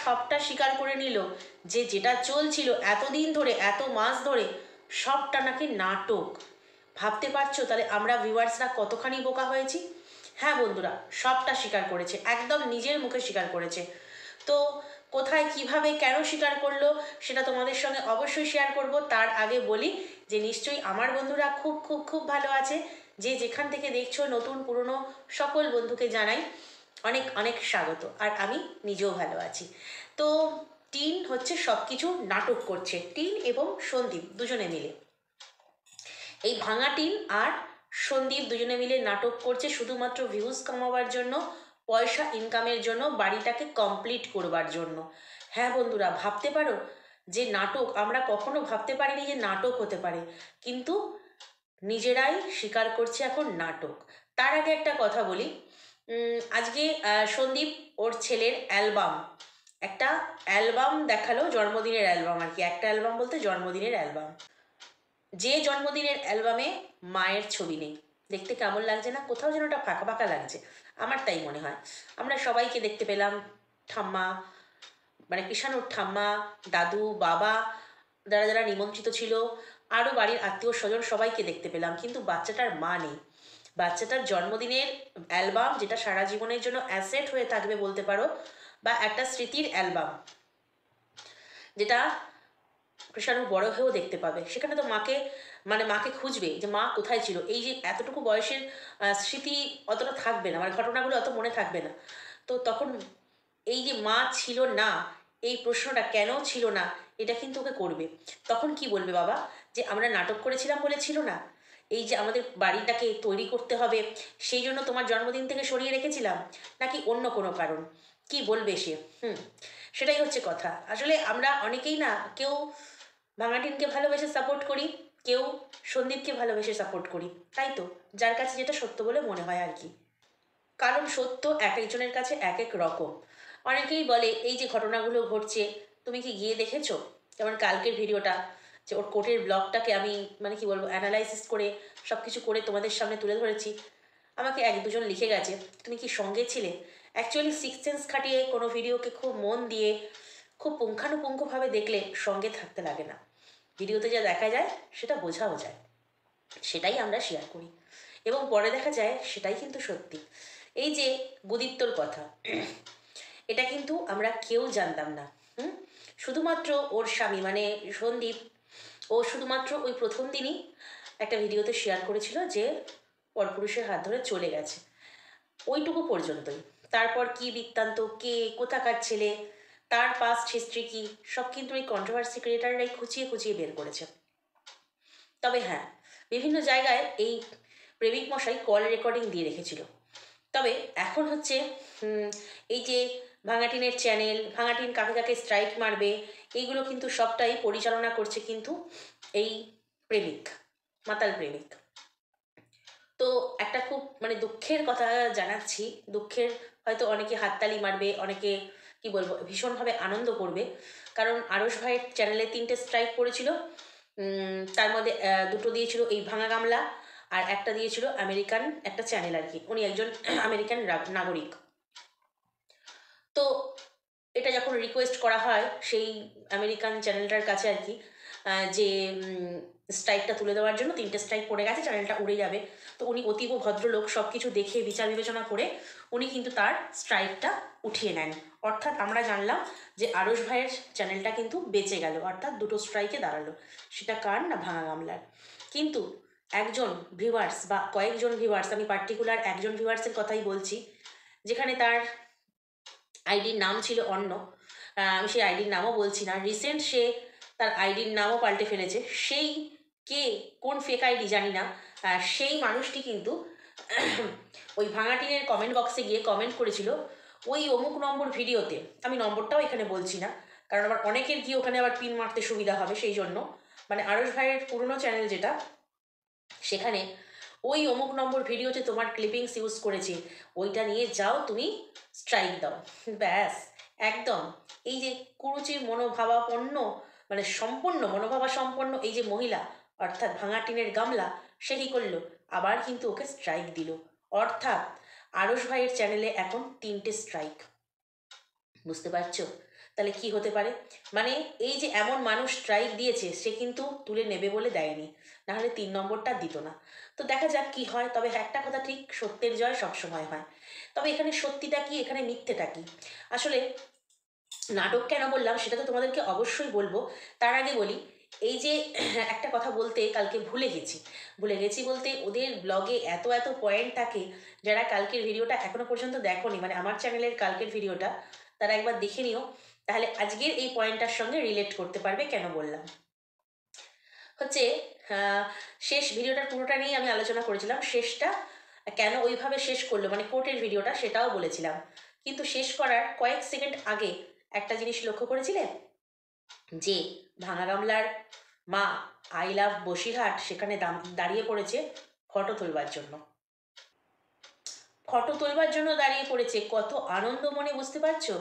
সবটা স্বীকার করে নিল যে যেটা চলছিল এতদিন ধরে, এত মাস ধরে, সবটা নাকি নাটক। ভাবতে পারছো তাহলে আমরা ভিউয়ার্সরা কতখানি বোকা হয়েছি? হ্যাঁ বন্ধুরা, সবটা স্বীকার করেছে, একদম নিজের মুখে স্বীকার করেছে। তো কোথায়, কিভাবে, কেন স্বীকার করলো সেটা তোমাদের সঙ্গে অবশ্যই শেয়ার করব। তার আগে বলি যে নিশ্চয়ই আমার বন্ধুরা খুব খুব খুব ভালো আছে। যে যেখান থেকে দেখছো, নতুন পুরনো সকল বন্ধুকে জানাই অনেক অনেক স্বাগত। আর আমি নিজেও ভালো আছি। তো টিন হচ্ছে সব কিছু নাটক করছে, টিন এবং সন্দীপ দুজনে মিলে। এই ভাঙা টিন আর সন্দীপ দুজনে মিলে নাটক করছে শুধুমাত্র ভিউজ কামাবার জন্য, পয়সা ইনকামের জন্য, বাড়িটাকে কমপ্লিট করবার জন্য। হ্যাঁ বন্ধুরা, ভাবতে পারো যে নাটক, আমরা কখনো ভাবতে পারিনি যে নাটক হতে পারে, কিন্তু নিজেরাই স্বীকার করছে এখন নাটক। তার আগে একটা কথা বলি, আজকে সন্দীপ ওর ছেলের অ্যালবাম, একটা অ্যালবাম দেখালো, জন্মদিনের অ্যালবাম আর কি, একটা অ্যালবাম বলতে জন্মদিনের অ্যালবাম। যে জন্মদিনের অ্যালবামে মায়ের ছবি নেই। দেখতে কেমন লাগছে না? কোথাও যেন ওটা ফাঁকা ফাঁকা লাগছে, আমার তাই মনে হয়। আমরা সবাইকে দেখতে পেলাম, ঠাম্মা, মানে কৃষাণুর ঠাম্মা, দাদু, বাবা, যারা যারা নিমন্ত্রিত ছিল, আরও বাড়ির আত্মীয় স্বজন সবাইকে দেখতে পেলাম, কিন্তু বাচ্চাটার মা নেই। বাচ্চাটার জন্মদিনের অ্যালবাম, যেটা সারা জীবনের জন্য অ্যাসেট হয়ে থাকবে বলতে পারো, বা একটা স্মৃতির অ্যালবাম, যেটা কৃষাণু বড় হয়েও দেখতে পাবে, সেখানে তো মাকে, মানে মাকে খুঁজবে যে মা কোথায় ছিল। এই যে এতটুকু বয়সের স্মৃতি অতটা থাকবে না, মানে ঘটনাগুলো অত মনে থাকবে না। তো তখন এই যে মা ছিল না, এই প্রশ্নটা কেন ছিল না, এটা কিন্তু ওকে করবে। তখন কি বলবে বাবা? যে আমরা নাটক করেছিলাম বলে ছিল না? এই যে আমাদের বাড়িটাকে তৈরি করতে হবে সেই জন্য তোমার জন্মদিন থেকে সরিয়ে রেখেছিলাম, নাকি অন্য কোনো কারণ? কি বলবে সে? সেটাই হচ্ছে কথা। আসলে আমরা অনেকেই না, কেউ ভাঙাটিনকে ভালোবেসে সাপোর্ট করি, কেউ সন্দীপকে ভালোবেসে সাপোর্ট করি, তাই তো, যার কাছে যেটা সত্য বলে মনে হয় আর কি। কারণ সত্য এক একজনের কাছে এক এক রকম। অনেকেই বলে এই যে ঘটনাগুলো ঘটছে, তুমি কি গিয়ে দেখেছো? যেমন কালকের ভিডিওটা, যে ওর কোর্টের ব্লগটাকে আমি, মানে কি বলবো, অ্যানালাইসিস করে সব কিছু করে তোমাদের সামনে তুলে ধরেছি। আমাকে এক দুজন লিখে গেছে, তুমি কি সঙ্গে ছিলে? অ্যাকচুয়ালি সিক্স সেন্স খাটিয়ে কোনো ভিডিওকে খুব মন দিয়ে, খুব পুঙ্খানুপুঙ্খভাবে দেখলে সঙ্গে থাকতে লাগে না। ভিডিওতে যা দেখা যায় সেটা বোঝাও যায়, সেটাই আমরা শেয়ার করি, এবং পরে দেখা যায় সেটাই কিন্তু সত্যি। এই যে গুদীপ্তর কথা, এটা কিন্তু আমরা কেউ জানতাম না। হুম শুধুমাত্র ওর স্বামী মানে সন্দীপ, ও শুধুমাত্র ওই প্রথম দিনই একটা ভিডিওতে শেয়ার করেছিল যে পরপুরুষের হাত ধরে চলে গেছে, ওইটুকু পর্যন্তই। তারপর কি বৃত্তান্ত, কে কোথাকার ছেলে, তার পাস্ট হিস্ট্রি কি, সব কিন্তু এই কন্ট্রোভার্সি ক্রিয়েটাররাই খুঁচিয়ে খুঁচিয়ে বের করেছে। তবে হ্যাঁ, বিভিন্ন জায়গায় এই প্রেমিক মশাই কল রেকর্ডিং দিয়ে রেখেছিল। তবে এখন হচ্ছে এই যে ভাঙাটিনের চ্যানেল, ভাঙাটিন কাকে কাকে স্ট্রাইক মারবে, এইগুলো কিন্তু সবটাই পরিচালনা করছে কিন্তু এই প্রেমিক, মাতাল প্রেমিক। তো একটা খুব মানে দুঃখের কথা জানাচ্ছি, দুঃখের, হয়তো অনেকে হাততালি মারবে, অনেকে কি বলবো ভীষণভাবে আনন্দ করবে, কারণ আরশ ভাইয়ের চ্যানেলে 3টে স্ট্রাইক পড়েছিল। তার মধ্যে দুটো দিয়েছিল এই ভাঙা গামলা, আর একটা দিয়েছিল আমেরিকান একটা চ্যানেল আর কি, উনি একজন আমেরিকান নাগরিক। তো এটা যখন রিকোয়েস্ট করা হয় সেই আমেরিকান চ্যানেলটার কাছে আর কি, যে স্ট্রাইকটা তুলে দেওয়ার জন্য, 3টে স্ট্রাইক পড়ে গেছে, চ্যানেলটা উড়ে যাবে। তো উনি অতীব ভদ্রলোক, সব কিছু দেখে বিচার বিবেচনা করে উনি কিন্তু তার স্ট্রাইকটা উঠিয়ে নেন। অর্থাৎ আমরা জানলাম যে আরশ ভাইয়ের চ্যানেলটা কিন্তু বেঁচে গেল, অর্থাৎ দুটো স্ট্রাইকে দাঁড়ালো। সেটা কার? না ভাঙা গামলার। কিন্তু একজন ভিউয়ার্স বা কয়েকজন ভিউয়ার্স, আমি পার্টিকুলার একজন ভিউয়ার্সের কথাই বলছি, যেখানে তার আইডির নাম ছিল অন্য, আমি সেই আইডির নামও বলছি না, রিসেন্ট সে তার আইডির নামও পাল্টে ফেলেছে। সেই কে, কোন ফেক আইডি জানি না, সেই মানুষটি কিন্তু ওই ভাঙাটিনের কমেন্ট বক্সে গিয়ে কমেন্ট করেছিল ওই অমুক নম্বর ভিডিওতে, আমি নম্বরটাও এখানে বলছি না, কারণ আবার অনেকের গিয়ে ওখানে আবার পিন মারতে সুবিধা হবে, সেই জন্য, মানে আরশ ভাইয়ের পুরনো চ্যানেল যেটা, সেখানে ওই অমুক নম্বর ভিডিওতে তোমার ক্লিপিংস ইউজ করেছে, ওইটা নিয়ে যাও তুমি স্ট্রাইক দাও। ব্যাস, একদম এই যে কুরুচির মনোভাবাপন্ন, মানে সম্পন্ন মনোভাবা সম্পন্ন এই যে মহিলা, অর্থাৎ ভাঙা টিনের গামলা, সে কী করলো? আবার কিন্তু ওকে স্ট্রাইক দিল। অর্থাৎ আরশ ভাইয়ের চ্যানেলে এখন 3টে স্ট্রাইক। বুঝতে পারছো? তাহলে কি হতে পারে? মানে এই যে এমন মানুষ স্ট্রাইক দিয়েছে, সে কিন্তু তুলে নেবে বলে দেয়নি, নাহলে 3 নম্বরটা দিত না। তো দেখা যাক কি হয়। তবে একটা কথা ঠিক, সত্যের জয় সবসময় হয়। তবে এখানে সত্যিটা কি, এখানে মিথ্যেটা কি? আসলে নাটক কেন বললাম সেটা তো তোমাদেরকে অবশ্যই বলবো। তার আগে বলি, এই যে একটা কথা বলতে কালকে ভুলে গেছি বলতে, ওদের ব্লগে এত এত পয়েন্ট থাকে, যারা কালকের ভিডিওটা এখনো পর্যন্ত দেখোনি, মানে আমার চ্যানেলের কালকের ভিডিওটা, তারা একবার দেখে নিও, তাহলে আজকের এই পয়েন্টটার সঙ্গে রিলেট করতে পারবে কেন বললাম। হচ্ছে আহ, শেষ ভিডিওটার পুরোটা নিয়ে আমি আলোচনা করেছিলাম, শেষটা কেন ওইভাবে শেষ করলো, মানে কোর্টের ভিডিওটা, সেটাও বলেছিলাম। কিন্তু শেষ করার কয়েক সেকেন্ড আগে একটা জিনিস লক্ষ্য করেছিলে, যে ভাঙা গামলার মা আই লাভ বসিরহাট সেখানে দাঁড়িয়ে পড়েছে ফটো তোলবার জন্য। ফটো তোলবার জন্য দাঁড়িয়ে পড়েছে, কত আনন্দ মনে, বুঝতে পারছো?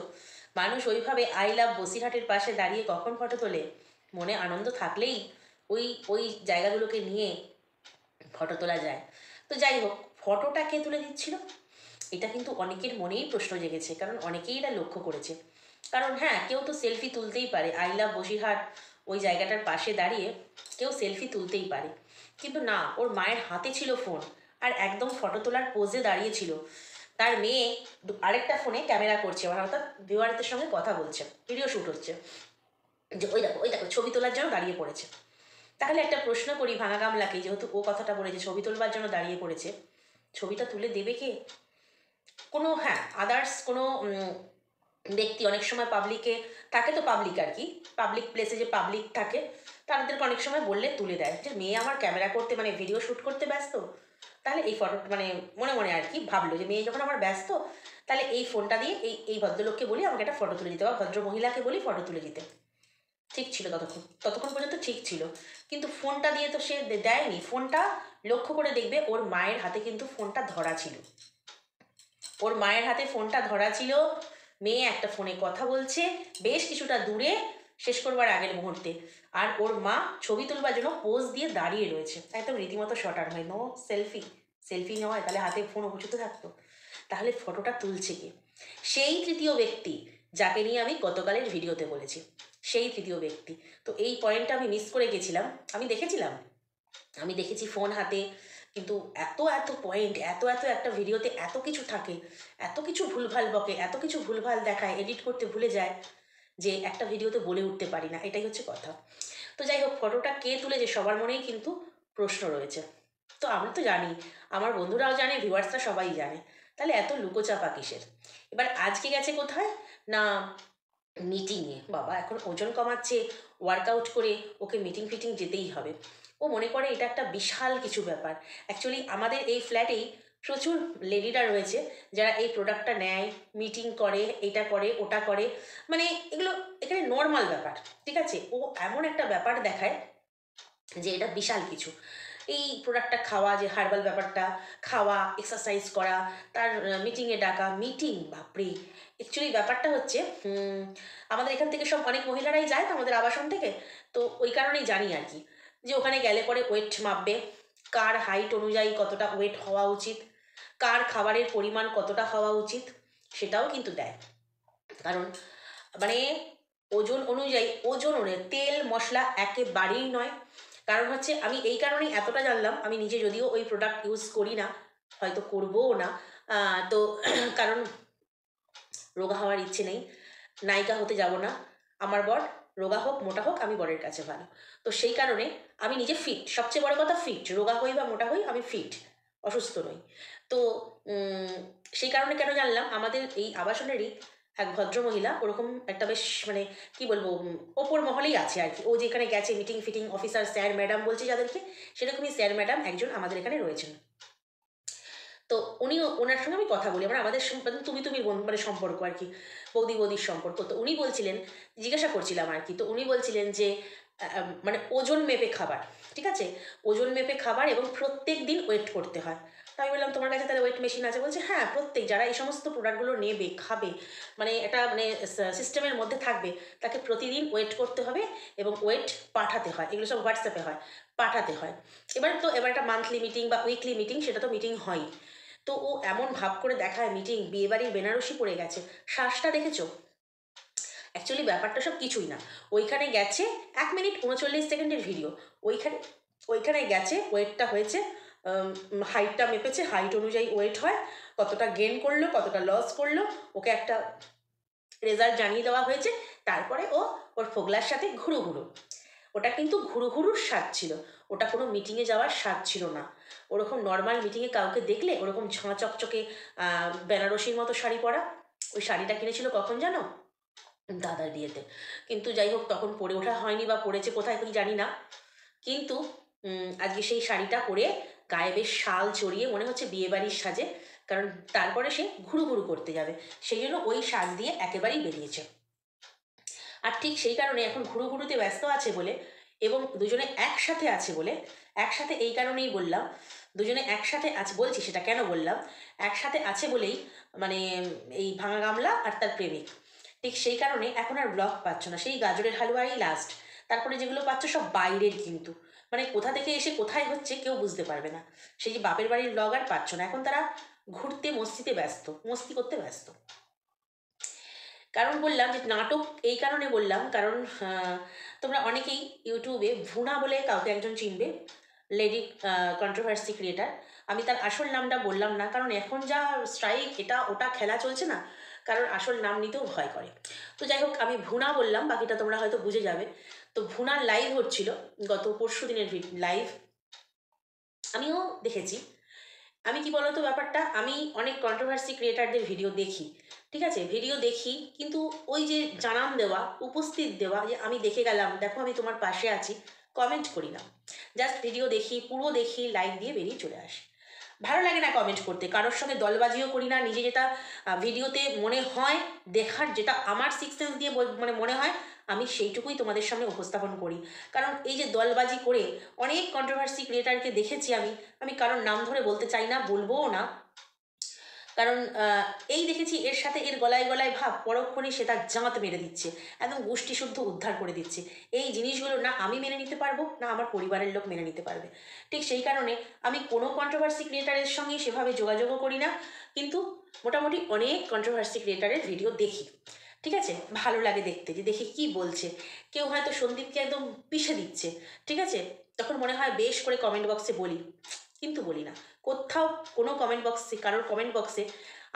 মানুষ ওইভাবে আই লাভ বসিরহাটের পাশে দাঁড়িয়ে কখন ফটো তোলে? মনে আনন্দ থাকলেই ওই ওই জায়গাগুলোকে নিয়ে ফটো তোলা যায়। তো যাই হোক, ফটোটা কে তুলে দিচ্ছিল, এটা কিন্তু অনেকের মনেই প্রশ্ন জেগেছে, কারণ অনেকেই এটা লক্ষ্য করেছে। কারণ হ্যাঁ, কেউ তো সেলফি তুলতেই পারে, আই লাভ বসিরহাট ওই জায়গাটার পাশে দাঁড়িয়ে কেউ সেলফি তুলতেই পারে। কিন্তু না, ওর মায়ের হাতে ছিল ফোন, আর একদম ফটো তোলার পোজে দাঁড়িয়েছিল। তার মেয়ে আরেকটা ফোনে ক্যামেরা করছে, মানে অর্থাৎ ভিউয়ারদের সঙ্গে কথা বলছে, ভিডিও শ্যুট হচ্ছে, যে ওই দেখো ছবি তোলার জন্য দাঁড়িয়ে পড়েছে। তাহলে একটা প্রশ্ন করি ভাঙা গামলাকে, যেহেতু ও কথাটা বলেছে ছবি তোলবার জন্য দাঁড়িয়ে পড়েছে, ছবিটা তুলে দেবে কে? কোনো, হ্যাঁ, আদার্স কোনো ব্যক্তি অনেক সময় পাবলিকে থাকে, তো পাবলিক আর কি, পাবলিক প্লেসে যে পাবলিক থাকে, তাদেরকে অনেক সময় বললে তুলে দেয়, যে মেয়ে আমার ক্যামেরা করতে, মানে ভিডিও শ্যুট করতে ব্যস্ত, তাহলে এই ফটো, মানে মনে মনে আর কি ভাবলো যে মেয়ে যখন আমার ব্যস্ত, তাহলে এই ফোনটা দিয়ে এই ভদ্রলোককে বলি আমাকে একটা ফটো তুলে দিতে, বা ভদ্র মহিলাকে বলি ফটো তুলে দিতে। ঠিক ছিল ততক্ষণ পর্যন্ত ঠিক ছিল। কিন্তু ফোনটা দিয়ে তো সে দেয়নি, ফোনটা লক্ষ্য করে দেখবে ওর মায়ের হাতে কিন্তু ফোনটা ধরা ছিল, ওর মায়ের হাতে ফোনটা ধরা ছিল। মেয়ে একটা ফোনে কথা বলছে বেশ কিছুটা দূরে, শেষ করবার আগের মুহূর্তে, আর ওর মা ছবি তুলবার জন্য পোজ দিয়ে দাঁড়িয়ে রয়েছে, একদম রীতিমতো শটার হয়, নো সেলফি, সেলফি নয়, তাহলে হাতে ফোন উঁচুতে থাকতো, তাহলে ফটোটা তুলছে কে? সেই তৃতীয় ব্যক্তি যাকে নিয়ে আমি গতকালের ভিডিওতে বলেছি, সেই তৃতীয় ব্যক্তি। তো এই পয়েন্টটা আমি মিস করে গেছিলাম। আমি দেখেছি ফোন হাতে, কিন্তু এত এত পয়েন্ট, এত এত একটা ভিডিওতে এত কিছু থাকে, এত কিছু ভুলভাল বকে, এত কিছু ভুলভাল দেখায়, এডিট করতে ভুলে যায়, যে একটা ভিডিওতে বলে উঠতে পারি না, এটাই হচ্ছে কথা। তো যাই হোক, ফটোটা কে তুলেছে সবার মনেই কিন্তু প্রশ্ন রয়েছে। তো আমি তো জানি, আমার বন্ধুরাও জানে, ভিউয়ার্সরা সবাই জানে, তাহলে এত লুকোচাপা কিসের? এবার আজকে গেছে কোথায় না, মিটিংয়ে। বাবা এখন ওজন কমাচ্ছে, ওয়ার্কআউট করে ওকে মিটিং ফিটিং যেতেই হবে। ও মনে করে এটা একটা বিশাল কিছু ব্যাপার। অ্যাকচুয়ালি আমাদের এই ফ্ল্যাটেই প্রচুর লেডিরা রয়েছে যারা এই প্রোডাক্টটা নেয়, মিটিং করে, এটা করে, ওটা করে, মানে এগুলো এখানে নর্মাল ব্যাপার। ঠিক আছে, ও এমন একটা ব্যাপার দেখায় যে এটা বিশাল কিছু। এই প্রোডাক্টটা খাওয়া, যে হার্বাল ব্যাপারটা, খাওয়া, এক্সারসাইজ করা, তার মিটিংয়ে ডাকা, মিটিং, বাপরে। অ্যাকচুয়ালি ব্যাপারটা হচ্ছে আমাদের এখান থেকে সব অনেক মহিলারাই যায় তো আমাদের আবাসন থেকে, তো ওই কারণেই জানি আর কি, যে ওখানে গেলে পরে ওয়েট মাপবে, কার হাইট অনুযায়ী কতটা ওয়েট হওয়া উচিত, কার খাবারের পরিমাণ কতটা হওয়া উচিত, সেটাও কিন্তু দেয়। কারণ মানে ওজন অনুযায়ী তেল মশলা একেবারেই নয়। কারণ হচ্ছে আমি এই কারণেই এতটা জানলাম, আমি নিজে যদিও ওই প্রোডাক্ট ইউজ করি না, হয়তো করবোও না, তো কারণ রোগা হওয়ার ইচ্ছে নেই, নায়িকা হতে যাব না। আমার বর রোগা হোক মোটা হোক, আমি বরের কাছে ভালো। তো সেই কারণে আমি নিজে ফিট, সবচেয়ে বড় কথা ফিট, রোগা হই বা মোটা হই আমি ফিট, অসুস্থ নই। তো সেই কারণে কেন জানলাম, আমাদের এই আবাসনেরই এক ভদ্রমহিলা ওরকম একটা বেশ, মানে কি বলবো, ওপর মহলেই আছে আর কি, ও যেখানে গেছে meeting fitting officer sir madam বলছে যাদেরকে, সেরকমই স্যার ম্যাডাম একজন আমাদের এখানে রয়েছেন। তো উনিও, ওনার সঙ্গে আমি কথা বলি, আমাদের তুমি মানে সম্পর্ক আর কি, বৌদি বৌদির সম্পর্ক। তো উনি বলছিলেন, জিজ্ঞাসা করছিলাম আর কি, তো উনি বলছিলেন যে মানে ওজন মেপে খাবার, ঠিক আছে, ওজন মেপে খাবার এবং প্রত্যেক দিন ওয়েট করতে হয়। তো আমি বললাম তোমার কাছে তাহলে ওয়েট মেশিন আছে? বলছে হ্যাঁ, প্রত্যেক যারা এই সমস্ত প্রোডাক্টগুলো নেবে খাবে, মানে এটা মানে সিস্টেমের মধ্যে থাকবে, তাকে প্রতিদিন ওয়েট করতে হবে এবং ওয়েট পাঠাতে হয়, এগুলো সব হোয়াটসঅ্যাপে হয়, পাঠাতে হয়। এবার একটা মান্থলি মিটিং বা উইকলি মিটিং, সেটা তো মিটিং হয়। তো ও এমন ভাব করে দেখায় মিটিং, বিয়েবাড়ির বেনারসি পড়ে গেছে, শ্বাসটা দেখেছো? অ্যাকচুয়ালি ব্যাপারটা সব কিছুই না। ওইখানে গেছে 1 মিনিট 39 সেকেন্ডের ভিডিও। ওইখানে ওইখানে গেছে, ওয়েটটা হয়েছে, হাইটটা মেপেছে, হাইট অনুযায়ী ওয়েট হয়, কতটা গেন করলো, কতটা লস করলো, ওকে একটা রেজাল্ট জানিয়ে দেওয়া হয়েছে। তারপরে ও ওর ফোগলার সাথে ঘুরু ঘুরু। ওটা কিন্তু ঘুরু ঘুরুর স্বাদ ছিল, ওটা কোনো মিটিংয়ে যাওয়ার স্বাদ ছিল না। ওরকম নর্মাল মিটিংয়ে কাউকে দেখলে ওরকম ঝাঁ চকচকে বেনারসির মতো শাড়ি পরা, ওই শাড়িটা কিনেছিল কখন জানো? দাদার বিয়েতে। কিন্তু যাই হোক, তখন পরে ওঠা হয়নি, বা পরেছে কোথায় কি জানি না। কিন্তু আজকে সেই শাড়িটা পরে গায়ে বেশ শাল চড়িয়ে মনে হচ্ছে বিয়েবাড়ির সাজে, কারণ তারপরে সে ঘুরু ঘুরু করতে যাবে, সেই জন্য ওই সাজ দিয়ে একেবারেই বেরিয়েছে। আর ঠিক সেই কারণে এখন ঘুরু ঘুরুতে ব্যস্ত আছে বলে, এবং দুজনে একসাথে আছে বলে, একসাথে এই কারণেই বললাম, দুজনে একসাথে আছে বলছি, সেটা কেন বললাম, একসাথে আছে বলেই, মানে এই ভাঙা গামলা আর তার প্রেমিক, ঠিক সেই কারণে এখন আর ব্লগ পাচ্ছ না, সেই গাজরের হালুয়াই লাস্ট। তারপরে যেগুলো পাচ্ছ সব বাইরের, কিন্তু মানে কোথা থেকে এসে কোথায় হচ্ছে কেউ বুঝতে পারবে না। সেই যে বাপের বাড়ির ব্লগ আর পাচ্ছ না, এখন তারা ঘুরতে মস্তিতে ব্যস্ত, মস্তি করতে ব্যস্ত। কারণ বললাম যে নাটক এই কারণে বললাম, কারণ তোমরা অনেকেই ইউটিউবে ভুনা বলে কাউকে একজন চিনবে, লেডি কন্ট্রোভার্সি ক্রিয়েটার। আমি তার আসল নামটা বললাম না, কারণ এখন যা স্ট্রাইক এটা ওটা খেলা চলছে না, কারণ আসল নাম নিতেও ভয় করে। তো যাই হোক, আমি ভুনা বললাম, বাকিটা তোমরা হয়তো বুঝে যাবে। তো ভুনার লাইভ হচ্ছিল গত পরশু দিনের লাইভ, আমিও দেখেছি। আমি কি বলতো ব্যাপারটা, আমি অনেক কন্ট্রোভার্সি ক্রিয়েটারদের ভিডিও দেখি, ঠিক আছে, ভিডিও দেখি, কিন্তু ওই যে জানান দেওয়া, উপস্থিত দেওয়া, যে আমি দেখে গেলাম, দেখো আমি তোমার পাশে আছি, কমেন্ট করি না। জাস্ট ভিডিও দেখি, পুরো দেখি, লাইক দিয়ে বেরিয়ে চলে আসি। ভালো লাগে না কমেন্ট করতে, কারোর সঙ্গে দলবাজিও করি না। নিজে যেটা ভিডিওতে মনে হয় দেখার, যেটা আমার সিক্স সেন্স দিয়ে মানে মনে হয়, আমি সেইটুকুই তোমাদের সামনে উপস্থাপন করি। কারণ এই যে দলবাজি করে অনেক কন্ট্রোভার্সি ক্রিয়েটারকে দেখেছি আমি, আমি কারোর নাম ধরে বলতে চাই না, বলবোও না। কারণ এই দেখেছি এর সাথে এর গলায় গলায় ভাব, পরক্ষণে সে তার জাঁত মেরে দিচ্ছে, একদম গোষ্ঠী শুদ্ধ উদ্ধার করে দিচ্ছে। এই জিনিসগুলো না আমি মেনে নিতে পারবো, না আমার পরিবারের লোক মেনে নিতে পারবে। ঠিক সেই কারণে আমি কোনো কন্ট্রোভার্সি ক্রিয়েটারের সঙ্গে সেভাবে যোগাযোগও করি না, কিন্তু মোটামুটি অনেক কন্ট্রোভার্সি ক্রিয়েটারের ভিডিও দেখি। ঠিক আছে, ভালো লাগে দেখতে, যে দেখি কি বলছে। কেউ হয়তো সন্দীপকে একদম পিষে দিচ্ছে, ঠিক আছে, তখন মনে হয় বেশ করে কমেন্ট বক্সে বলি, কিন্তু বলি না। কোথাও কোনো কমেন্ট বক্সে, কারোর কমেন্ট বক্সে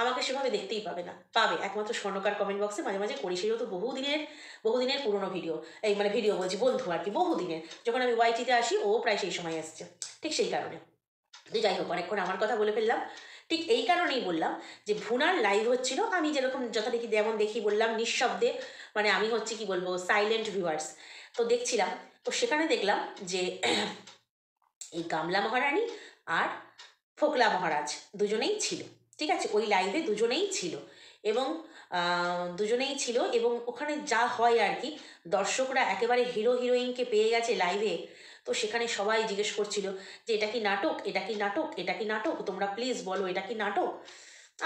আমাকে সেভাবে দেখতেই পাবে না, পাবে একমাত্র স্বর্ণকার কমেন্ট বক্সে মাঝে মাঝে করি, সেহেতু বহুদিনের পুরনো ভিডিও, এই মানে ভিডিও বলছি, বন্ধু আর কি, বহুদিনের, যখন আমি ওয়াইটিতে আসি ও প্রায় সেই সময় আসছে, ঠিক সেই কারণে। তো যাই হোক, অনেকক্ষণ আমার কথা বলে ফেললাম। ঠিক এই কারণেই বললাম যে ভুনার লাইভ হচ্ছিল, আমি যেরকম যথারীতি যেমন দেখি বললাম, নিঃশব্দে, মানে আমি হচ্ছে কি বলবো, সাইলেন্ট ভিউয়ার্স। তো দেখছিলাম, তো সেখানে দেখলাম যে এই গামলা মহারানী আর ফোকলা মহারাজ দুজনেই ছিল, ঠিক আছে, ওই লাইভে দুজনেই ছিল। এবং দুজনেই ছিল, এবং ওখানে যা হয় আর কি, দর্শকরা একেবারে হিরো হিরোইনকে পেয়ে গেছে লাইভে। তো সেখানে সবাই জিজ্ঞেস করছিল যে এটা কি নাটক, এটা কি নাটক, এটা কি নাটক, তোমরা প্লিজ বলো এটা কি নাটক।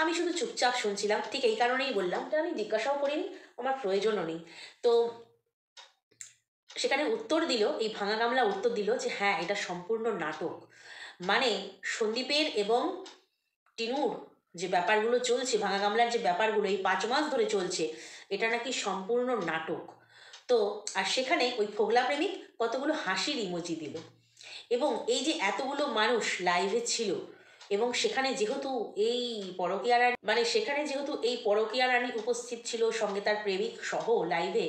আমি শুধু চুপচাপ শুনছিলাম, ঠিক এই কারণেই বললাম যে আমি জিজ্ঞাসাও করিনি, আমার প্রয়োজনও নেই। তো সেখানে উত্তর দিল, এই ভাঙা গামলা উত্তর দিল যে হ্যাঁ, এটা সম্পূর্ণ নাটক। মানে সন্দীপের এবং টিনুর যে ব্যাপারগুলো চলছে, ভাঙা গামলার যে ব্যাপারগুলো এই 5 মাস ধরে চলছে, এটা নাকি সম্পূর্ণ নাটক। তো আর সেখানে ওই ফোগলা প্রেমিক কতগুলো হাসির ইমোজি দিল, এবং এই যে এতগুলো মানুষ লাইভে ছিল, এবং সেখানে যেহেতু এই পরকীয়া রানী, মানে সেখানে যেহেতু এই পরকীয়া রানী উপস্থিত ছিল সঙ্গে তার প্রেমিক সহ লাইভে,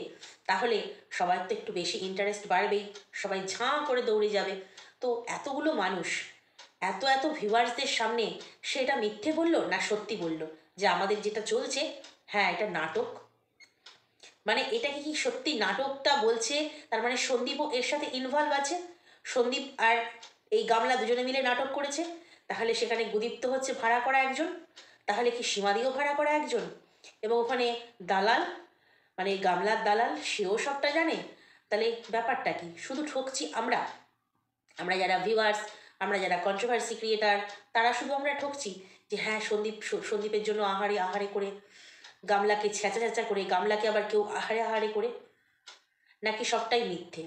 তাহলে সবার তো একটু বেশি ইন্টারেস্ট বাড়বেই, সবাই ঝাঁ করে দৌড়ে যাবে। তো এতগুলো মানুষ, এত এত ভিউয়ার্সদের সামনে সেটা মিথ্যে বললো না সত্যি বললো যে আমাদের যেটা চলছে, হ্যাঁ এটা নাটক। মানে এটাকে কি সত্যি নাটকটা বলছে, তার মানে সন্দীপও এর সাথে ইনভলভ আছে, সন্দীপ আর এই গামলা দুজনে মিলে নাটক করেছে। তাহলে সেখানে গুদীপ্ত হচ্ছে ভাড়া করা একজন, তাহলে কি সীমাদিও ভাড়া করা একজন, এবং ওখানে দালাল, মানে এই গামলার দালাল, সেও সবটা জানে। তাহলে ব্যাপারটা কি, শুধু ঠকছি আমরা, আমরা যারা ভিউয়ার্স, আমরা যারা কন্ট্রোভার্সি ক্রিয়েটার, তারা শুধু আমরা ঠকছি যে হ্যাঁ সন্দীপের জন্য আহারে আহারে করে, গামলাকে ছেঁচা ছেঁচা করে, গামলাকে আবার কেউ আহারে আহারে করে, নাকি সবটাই মিথ্যে।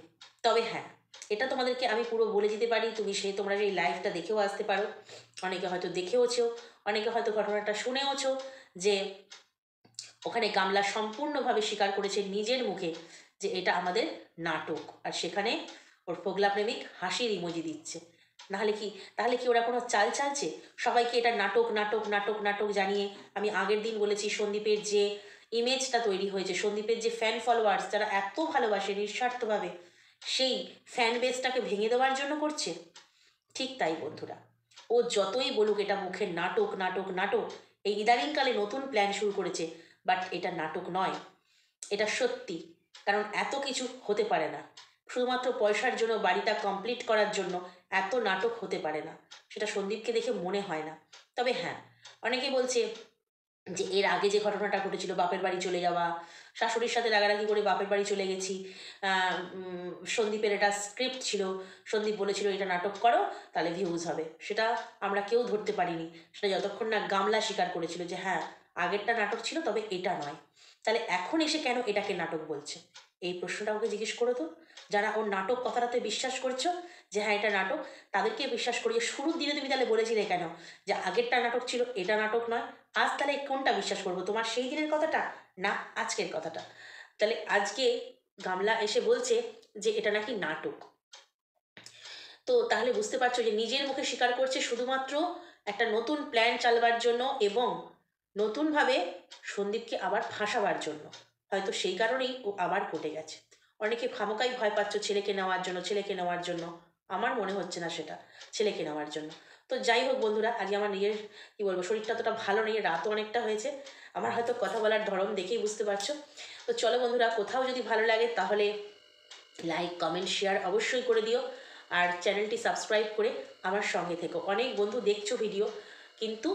তবে হ্যাঁ, এটা তোমাদেরকে আমি পুরো বলে দিতে পারি, তোমরা যে এই লাইভটা দেখেও আসতে পারো, অনেকে হয়তো দেখেওছো, অনেকে হয়তো ঘটনাটা শুনেওছো, যে ওখানে গামলা সম্পূর্ণভাবে স্বীকার করেছে নিজের মুখে যে এটা আমাদের নাটক, আর সেখানে ওর পগলা প্রেমিক হাসির ইমোজি দিচ্ছে। তাহলে কি ওরা কোনো চাল চালছে সবাইকে এটা নাটক নাটক নাটক নাটক জানিয়ে? আমি আগের দিন বলেছি সন্দীপের যে ইমেজটা তৈরি হয়েছে, সন্দীপের যে ফ্যান ফলোয়ার্স যারা এত ভালোবাসে নিঃস্বার্থভাবে, সেই ফ্যান বেসটাকে ভেঙে দেওয়ার জন্য করছে। ঠিক তাই বন্ধুরা, ও যতই বলুক এটা মুখের নাটক নাটক নাটক, এই ইদানিংকালে নতুন প্ল্যান শুরু করেছে, বাট এটা নাটক নয়, এটা সত্যি। কারণ এত কিছু হতে পারে না, শুধুমাত্র পয়সার জন্য বাড়িটা কমপ্লিট করার জন্য এত নাটক হতে পারে না, সেটা সন্দীপকে দেখে মনে হয় না। তবে হ্যাঁ, অনেকে বলছে যে এর আগে যে ঘটনাটা ঘটেছিল, বাপের বাড়ি চলে যাওয়া, শাশুড়ির সাথে রাগারাগি করে বাপের বাড়ি চলে গেছি, সন্দীপের এটা স্ক্রিপ্ট ছিল, সন্দীপ বলেছিল এটা নাটক করো তাহলে ভিউজ হবে, সেটা আমরা কেউ ধরতে পারিনি, সেটা যতক্ষণ না গামলা স্বীকার করেছিল যে হ্যাঁ আগেরটা নাটক ছিল তবে এটা নয়। তাহলে এখন এসে কেন এটাকে নাটক বলছে? এই প্রশ্নটা ওকে জিজ্ঞেস করো তো। যারা ওর নাটক কথাটাতে বিশ্বাস করছো যে হ্যাঁ এটা নাটক, তাদেরকে বিশ্বাস করিয়ে শুরুর দিনে তুমি তাহলে বলেছিলে কেন যে আগেরটা নাটক ছিল এটা নাটক নয়? আজ তাহলে কোনটা বিশ্বাস করবো, তোমার সেই দিনের কথাটা না আজকের কথাটা? তাহলে আজকে গামলা এসে বলছে যে এটা নাকি নাটক। তো তাহলে বুঝতে পারছো যে নিজের মুখে স্বীকার করছে শুধুমাত্র একটা নতুন প্ল্যান চালবার জন্য এবং নতুনভাবে সন্দীপকে আবার ফাঁসাবার জন্য। হয়তো সেই কারণেই ও আবার কোর্টে গেছে। অনেকে খামোকাই ভয় পাচ্ছ ছেলেকে নেওয়ার জন্য, ছেলেকে নেওয়ার জন্য। আমার মনে হচ্ছে না সেটা ছেলেকে নেওয়ার জন্য। তো যাই হোক বন্ধুরা, আজকে আমার নিজের কী বলবো, শরীরটা অতটা ভালো নেই, রাতও অনেকটা হয়েছে, আমার হয়তো কথা বলার ধরন দেখেই বুঝতে পারছো। তো চলো বন্ধুরা, কোথাও যদি ভালো লাগে তাহলে লাইক কমেন্ট শেয়ার অবশ্যই করে দিও, আর চ্যানেলটি সাবস্ক্রাইব করে আমার সঙ্গে থেকো। অনেক বন্ধু দেখছো ভিডিও, কিন্তু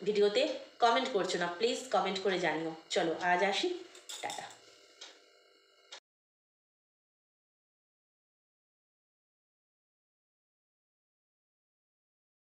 ভিডিওতে কমেন্ট করছো না, প্লিজ কমেন্ট করে জানিও। চলো আজ আসি, টাটা।